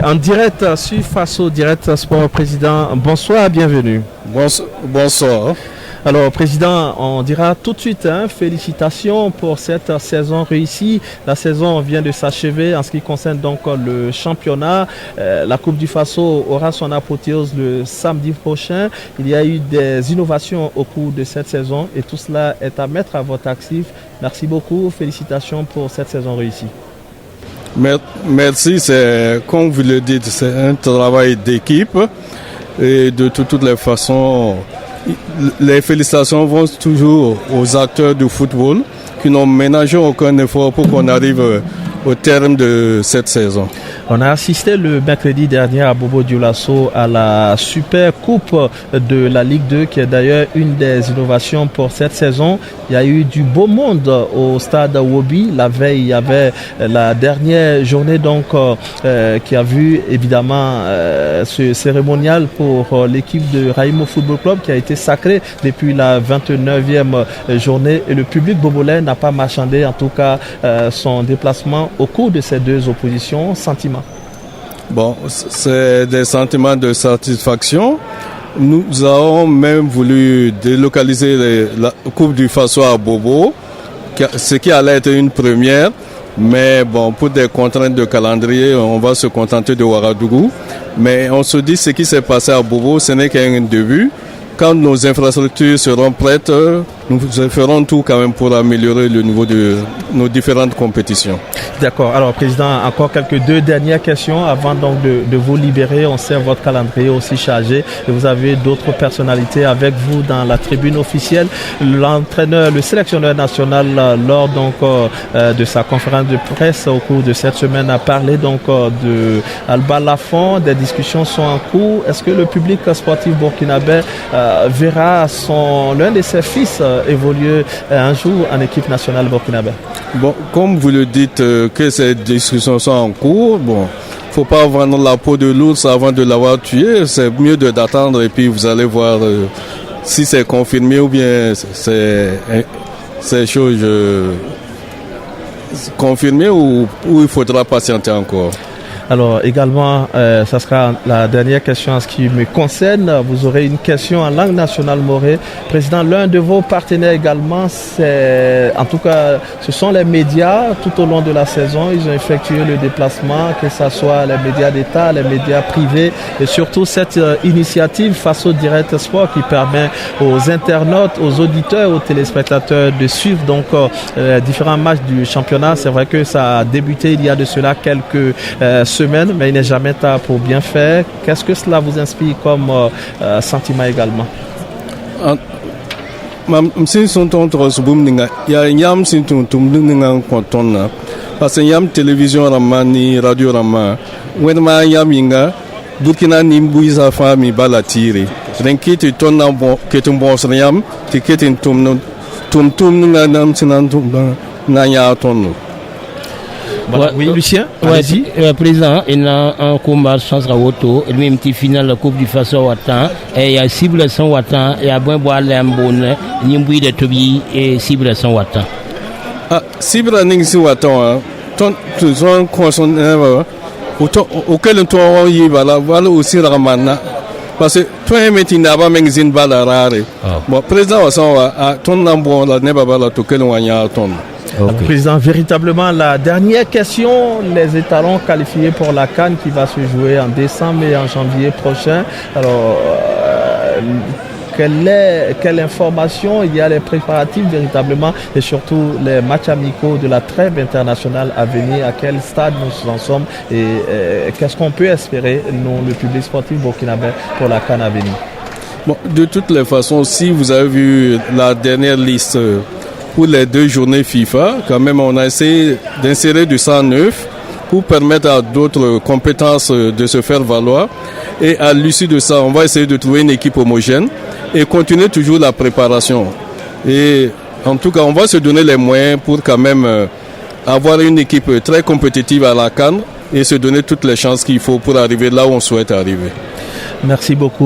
En direct sur Faso Direct Sport, Président, bonsoir, bienvenue. Bonsoir. Alors, Président, on dira tout de suite, félicitations pour cette saison réussie. La saison vient de s'achever en ce qui concerne donc le championnat. La Coupe du Faso aura son apothéose le samedi prochain. Il y a eu des innovations au cours de cette saison et tout cela est à mettre à votre actif. Merci beaucoup, félicitations pour cette saison réussie. Merci, c'est comme vous le dites, c'est un travail d'équipe et de toutes les façons, les félicitations vont toujours aux acteurs du football qui n'ont ménagé aucun effort pour qu'on arrive au terme de cette saison. On a assisté le mercredi dernier à Bobo Dioulasso à la Super Coupe de la Ligue 2 qui est d'ailleurs une des innovations pour cette saison. Il y a eu du beau monde au stade Wobi. La veille, il y avait la dernière journée donc qui a vu évidemment ce cérémonial pour l'équipe de Raimo Football Club qui a été sacrée depuis la 29e journée et le public bobolais n'a pas marchandé en tout cas son déplacement au cours de ces deux oppositions. Sentiments? Bon, c'est des sentiments de satisfaction. Nous avons même voulu délocaliser la Coupe du Faso à Bobo, ce qui allait être une première. Mais bon, pour des contraintes de calendrier, on va se contenter de Ouagadougou. Mais on se dit ce qui s'est passé à Bobo, ce n'est qu'un début. Quand nos infrastructures seront prêtes, nous ferons tout quand même pour améliorer le niveau de nos différentes compétitions. D'accord. Alors, Président, encore deux dernières questions avant donc de vous libérer. On sait votre calendrier aussi chargé et vous avez d'autres personnalités avec vous dans la tribune officielle. L'entraîneur, le sélectionneur national, lors donc de sa conférence de presse au cours de cette semaine, a parlé donc de Alba Lafont. Des discussions sont en cours. Est-ce que le public sportif burkinabé verra l'un de ses fils évoluer un jour en équipe nationale burkinabé? Bon, comme vous le dites que ces discussions sont en cours, bon, faut pas vendre la peau de l'ours avant de l'avoir tué. C'est mieux d'attendre et puis vous allez voir si c'est confirmé ou bien c'est chose confirmée ou il faudra patienter encore. Alors également, ça sera la dernière question en ce qui me concerne. Vous aurez une question en langue nationale morée. Président, l'un de vos partenaires également, en tout cas, ce sont les médias. Tout au long de la saison, ils ont effectué le déplacement, que ce soit les médias d'État, les médias privés et surtout cette initiative Faso Direct Sport qui permet aux internautes, aux auditeurs, aux téléspectateurs de suivre donc différents matchs du championnat. C'est vrai que ça a débuté il y a de cela quelques semaine, mais il n'est jamais tard pour bien faire. Qu'est-ce que cela vous inspire comme sentiment également? Parce que yam télévision ramani radio rama wema yaminga Burkina nimbuiza fami bala tire renkiti tonna bon ketum bon yam tiketin tum nga nam sinan tum na ya tonno. Voilà. Oui, Lucien, allez-y. Président, il a un combat sans rawoto, et même petit final la Coupe du Faso Watan, et il y a cible sans Watan, et à bon bois l'ambonne, nimboui de Tobi et cible sans Watan. Ah, cible ning si Watan, ton consonne, auquel toi y va la voilà aussi ramana. Parce que toi, tu n'as pas même une balle rare. Bon, président, ton lambon, la nebabala, tout quel moyen à ton. Okay. Président, véritablement la dernière question, les étalons qualifiés pour la CAN qui va se jouer en décembre et en janvier prochain. Alors, quelle information il y a les préparatifs véritablement et surtout les matchs amicaux de la trêve internationale à venir, à quel stade nous en sommes et qu'est-ce qu'on peut espérer, nous, le public sportif burkinabé, pour la CAN à venir? Bon, de toutes les façons, si vous avez vu la dernière liste pour les 2 journées FIFA, quand même on a essayé d'insérer du sang neuf pour permettre à d'autres compétences de se faire valoir. Et à l'issue de ça, on va essayer de trouver une équipe homogène et continuer toujours la préparation. Et en tout cas, on va se donner les moyens pour quand même avoir une équipe très compétitive à la CAN et se donner toutes les chances qu'il faut pour arriver là où on souhaite arriver. Merci beaucoup.